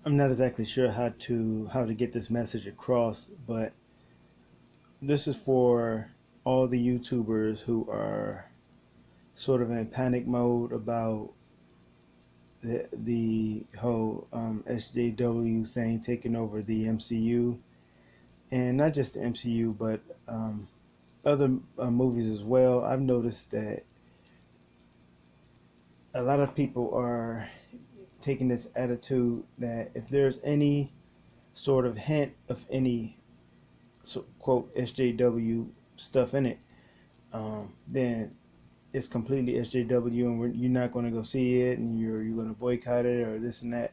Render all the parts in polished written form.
I'm not exactly sure how to get this message across, but this is for all the YouTubers who are sort of in panic mode about the whole SJW thing taking over the MCU, and not just the MCU, but other movies as well. I've noticed that a lot of people are taking this attitude that if there's any sort of hint of any quote SJW stuff in it, then it's completely SJW, and you're not going to go see it, and you're going to boycott it or this and that.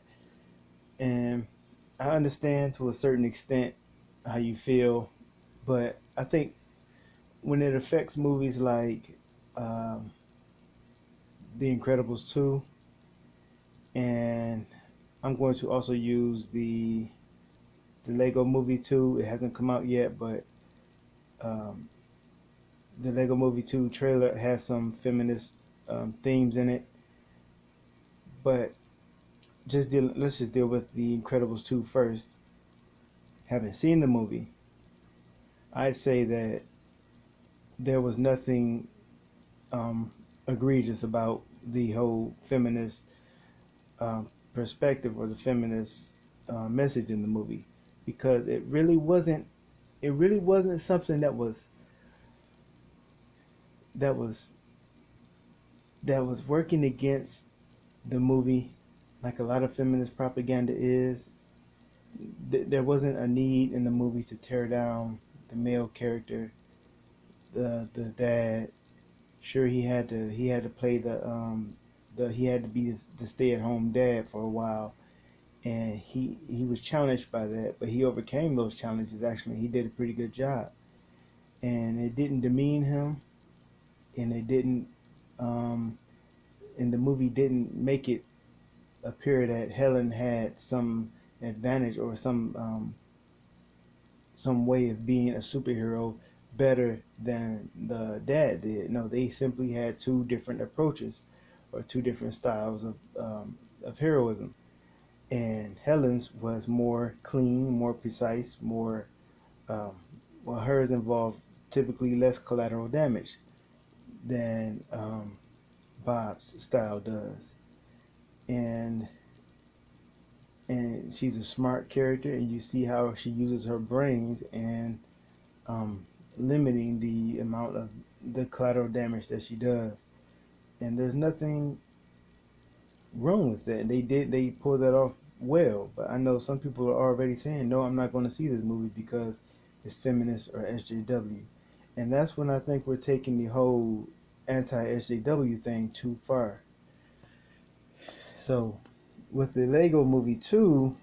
And I understand to a certain extent how you feel, but I think when it affects movies like um, The Incredibles 2, and I'm going to also use the Lego Movie 2. It hasn't come out yet, but um, the Lego Movie 2 trailer has some feminist themes in it. But let's just deal with The Incredibles 2 first. Having seen the movie, I'd say that there was nothing um, egregious about the whole feminist perspective or the feminist message in the movie, because it really wasn't something that was that was working against the movie like a lot of feminist propaganda is. There wasn't a need in the movie to tear down the male character, the dad. Sure, he had to play the he had to be the stay at home dad for a while, and he was challenged by that, but he overcame those challenges. Actually, he did a pretty good job, and it didn't demean him, and it didn't um, and the movie didn't make it appear that Helen had some advantage or some way of being a superhero better than the dad did. No, they simply had two different approaches or two different styles of heroism. And Helen's was more clean, more precise, more um, well, hers involved typically less collateral damage than Bob's style does. And and she's a smart character, and you see how she uses her brains and um, limiting the amount of the collateral damage that she does. And there's nothing wrong with that. They pulled that off well. But I know some people are already saying, no, I'm not going to see this movie because it's feminist or SJW. And that's when I think we're taking the whole anti-SJW thing too far. So with the Lego Movie 2,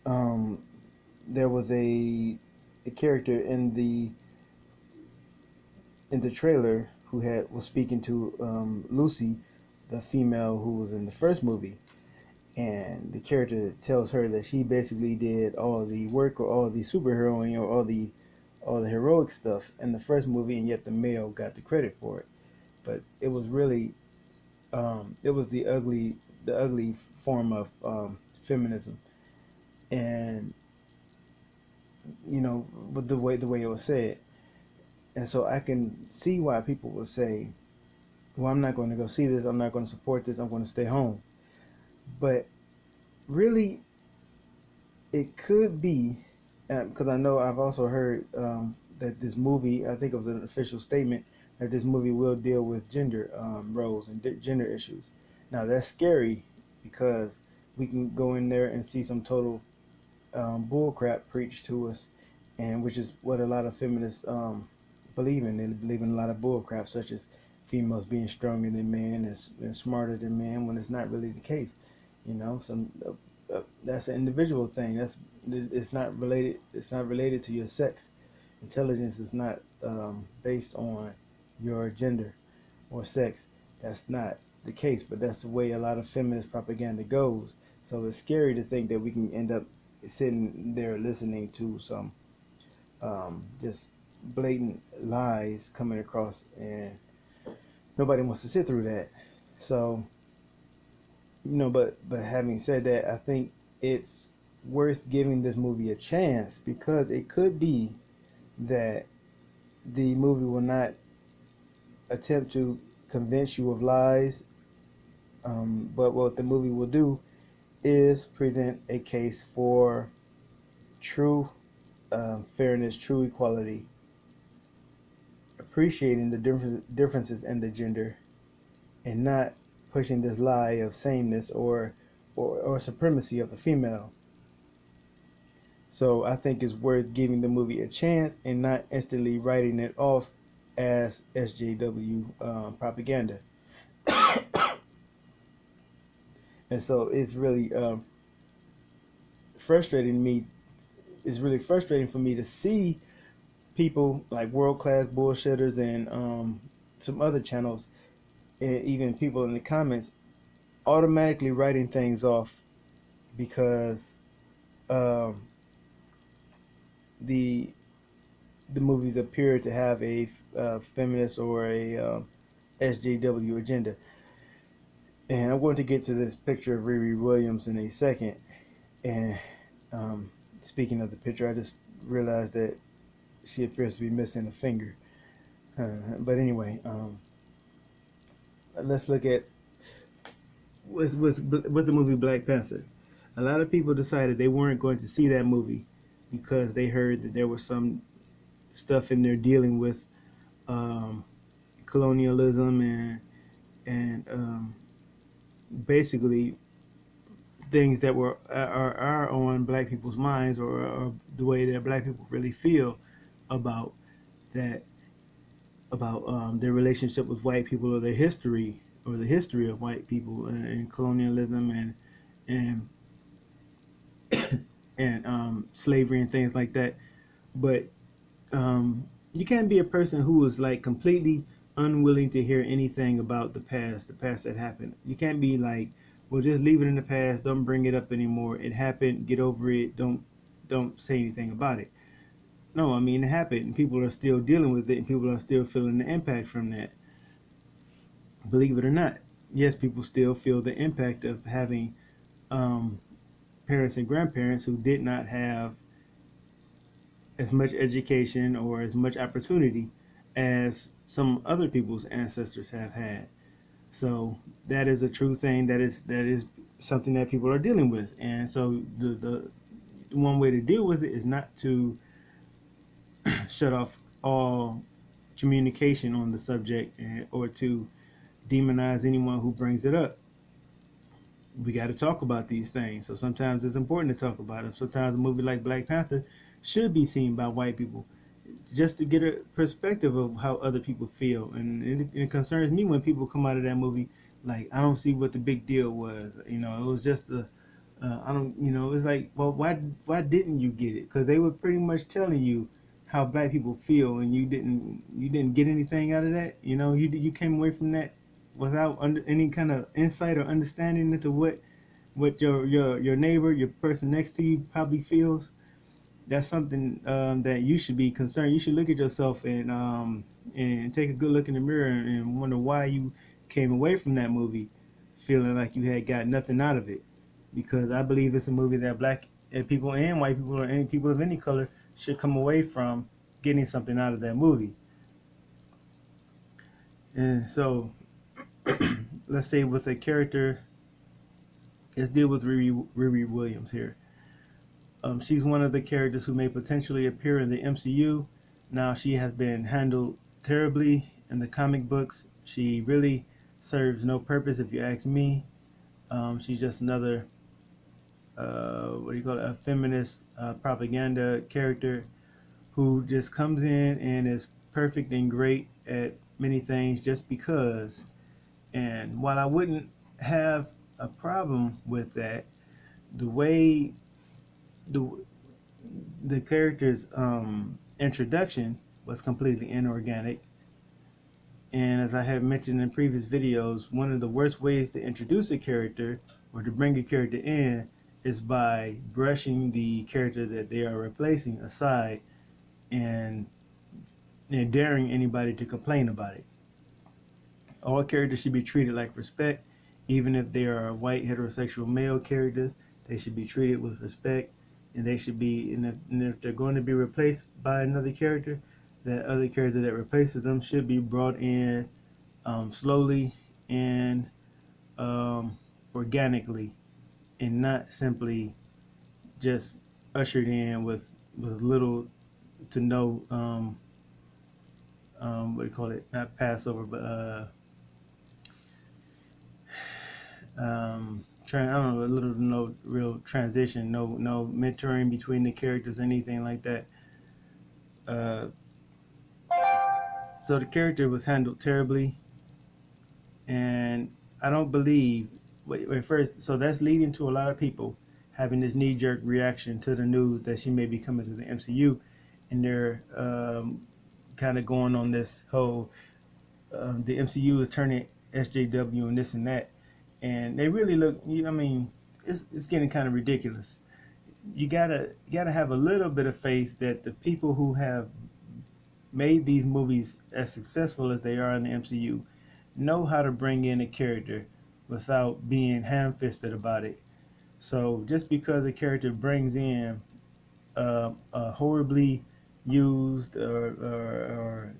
um, there was a character in the trailer who had was speaking to Lucy, the female who was in the first movie, and the character tells her that she basically did all the work or all the superheroing or all the heroic stuff in the first movie, and yet the male got the credit for it. But it was really it was the ugly form of feminism, and with the way it was said. And so I can see why people would say, well, I'm not going to go see this. I'm not going to support this. I'm going to stay home. But really, it could be, because I know I've also heard that this movie, I think it was an official statement, that this movie will deal with gender roles and gender issues. Now, that's scary because we can go in there and see some total bullcrap preached to us, and which is what a lot of feminists believe in. They believe in a lot of bullcrap, such as females being stronger than men and smarter than men, when it's not really the case. Some that's an individual thing. It's not related. It's not related to your sex. Intelligence is not based on your gender or sex. That's not the case, but that's the way a lot of feminist propaganda goes. So it's scary to think that we can end up sitting there listening to some just blatant lies coming across, and nobody wants to sit through that. So but having said that, I think it's worth giving this movie a chance, because it could be that the movie will not attempt to convince you of lies, but what the movie will do is present a case for true fairness, true equality, appreciating the differences in the gender, and not pushing this lie of sameness or supremacy of the female. So I think it's worth giving the movie a chance and not instantly writing it off as SJW propaganda. And so it's really frustrating me. It's really frustrating for me to see people like World Class Bullshitters and some other channels, and even people in the comments, automatically writing things off because um, the the movies appear to have a feminist or a SJW agenda. And I'm going to get to this picture of Riri Williams in a second. And um, speaking of the picture, I just realized that she appears to be missing a finger. But anyway, let's look at with the movie Black Panther. A lot of people decided they weren't going to see that movie because they heard that there was some stuff in there dealing with um, colonialism and basically things that are on black people's minds, or the way that black people really feel about that about their relationship with white people, or their history, or the history of white people and colonialism and and slavery and things like that. But you can't be a person who is like completely unwilling to hear anything about the past that happened. You can't be like, well, just leave it in the past. Don't bring it up anymore. It happened. Get over it. Don't say anything about it. No, I mean, it happened, and people are still dealing with it, and people are still feeling the impact from that. Believe it or not, yes, people still feel the impact of having um, parents and grandparents who did not have as much education or as much opportunity as some other people's ancestors have had. So that is a true thing. That is something that people are dealing with, and so the one way to deal with it is not to shut off all communication on the subject, or to demonize anyone who brings it up. We got to talk about these things. So sometimes it's important to talk about them. Sometimes a movie like Black Panther should be seen by white people, just to get a perspective of how other people feel. And it concerns me when people come out of that movie like, I don't see what the big deal was. It was just a I don't, it's like, well, why didn't you get it? Because they were pretty much telling you how black people feel, and you didn't get anything out of that. You came away from that without any kind of insight or understanding into what your neighbor, your person next to you probably feels. That's something that you should be concerned. You should look at yourself and take a good look in the mirror and wonder why you came away from that movie feeling like you had got nothing out of it. Because I believe it's a movie that black people and white people, or any people of any color, should come away from getting something out of that movie. And so, let's say with a character, let's deal with Riri Williams here. She's one of the characters who may potentially appear in the MCU. Now, she has been handled terribly in the comic books. She really serves no purpose, if you ask me. She's just another, what do you call it, a feminist propaganda character who just comes in and is perfect and great at many things just because. And while I wouldn't have a problem with that, the way the the character's introduction was completely inorganic. And as I have mentioned in previous videos, one of the worst ways to introduce a character or to bring a character in is by brushing the character that they are replacing aside and, daring anybody to complain about it. All characters should be treated like respect, even if they are white heterosexual male characters. They should be treated with respect, and they should be. And if they're going to be replaced by another character, that other character that replaces them should be brought in slowly and um, organically, and not simply just ushered in with little to no what do you call it? Not Passover, but I don't know, a little to no real transition, no mentoring between the characters, anything like that. Uh, so the character was handled terribly, and I don't believe. Wait, first, so that's leading to a lot of people having this knee-jerk reaction to the news that she may be coming to the MCU, and they're kind of going on this whole the MCU is turning SJW and this and that, and they really look. I mean, it's getting kind of ridiculous. You gotta have a little bit of faith that the people who have made these movies as successful as they are in the MCU know how to bring in a character without being ham-fisted about it. So just because a character brings in a horribly used or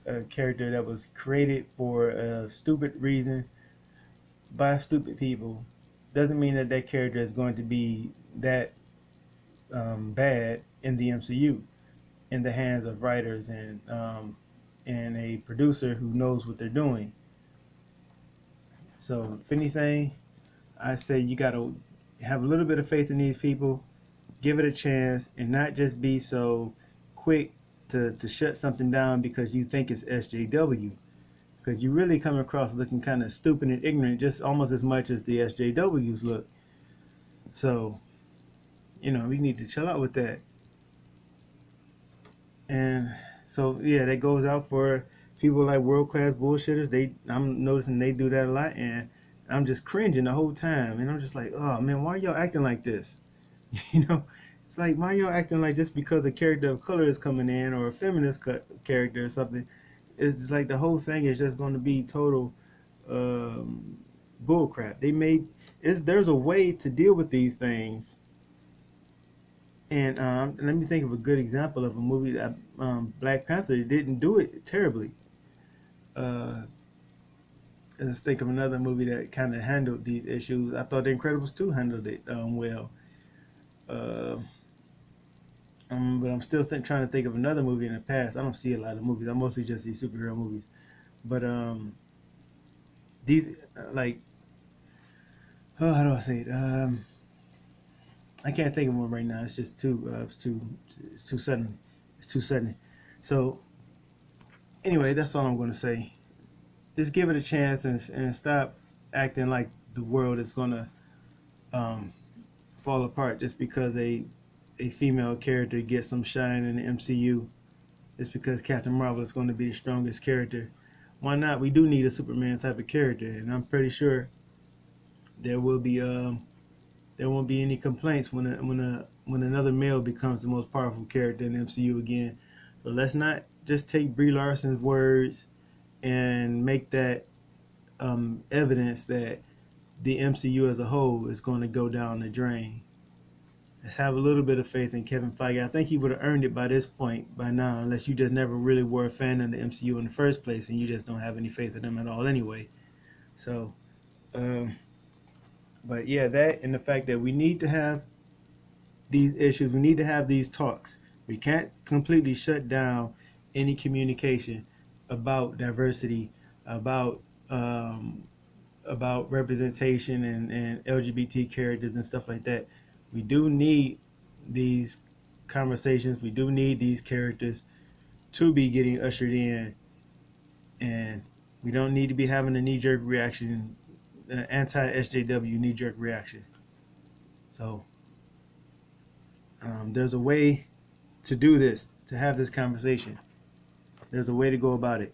a character that was created for a stupid reason by stupid people doesn't mean that that character is going to be that bad in the MCU in the hands of writers and a producer who knows what they're doing. So if anything, I say you got to have a little bit of faith in these people, give it a chance, and not just be so quick to shut something down because you think it's SJW. Because you really come across looking kind of stupid and ignorant, just almost as much as the SJWs look. So, we need to chill out with that. And so, yeah, that goes out for people like world class bullshitters. I'm noticing they do that a lot, and I'm just cringing the whole time. And I'm just like, oh man, why are y'all acting like this? you know, it's like, why are y'all acting like just because a character of color is coming in or a feminist character or something? It's like the whole thing is just going to be total um, bullcrap. There's a way to deal with these things, and let me think of a good example of a movie that Black Panther didn't do it terribly. Uh, let's think of another movie that kind of handled these issues. I thought The Incredibles 2 handled it well. Uh, but I'm still trying to think of another movie in the past. I don't see a lot of movies. I mostly just see superhero movies. But these like, oh, how do I say it? I can't think of one right now. It's just it's too sudden. It's too sudden. So anyway, that's all I'm going to say. Just give it a chance and stop acting like the world is going to um, fall apart just because a female character gets some shine in the MCU. Just because Captain Marvel is going to be the strongest character. Why not? We do need a Superman type of character, and I'm pretty sure there will be there won't be any complaints when another male becomes the most powerful character in the MCU again. So let's not just take Brie Larson's words and make that evidence that the MCU as a whole is going to go down the drain. Let's have a little bit of faith in Kevin Feige. I think he would have earned it by this point, by now, unless you just never really were a fan of the MCU in the first place and you just don't have any faith in them at all anyway. So, um, but yeah, that and the fact that we need to have these issues, we need to have these talks. We can't completely shut down any communication about diversity, about um, about representation and LGBT characters and stuff like that. We do need these conversations. We do need these characters to be getting ushered in, and we don't need to be having a knee-jerk reaction, anti-SJW knee-jerk reaction. So there's a way to do this, to have this conversation. There's a way to go about it.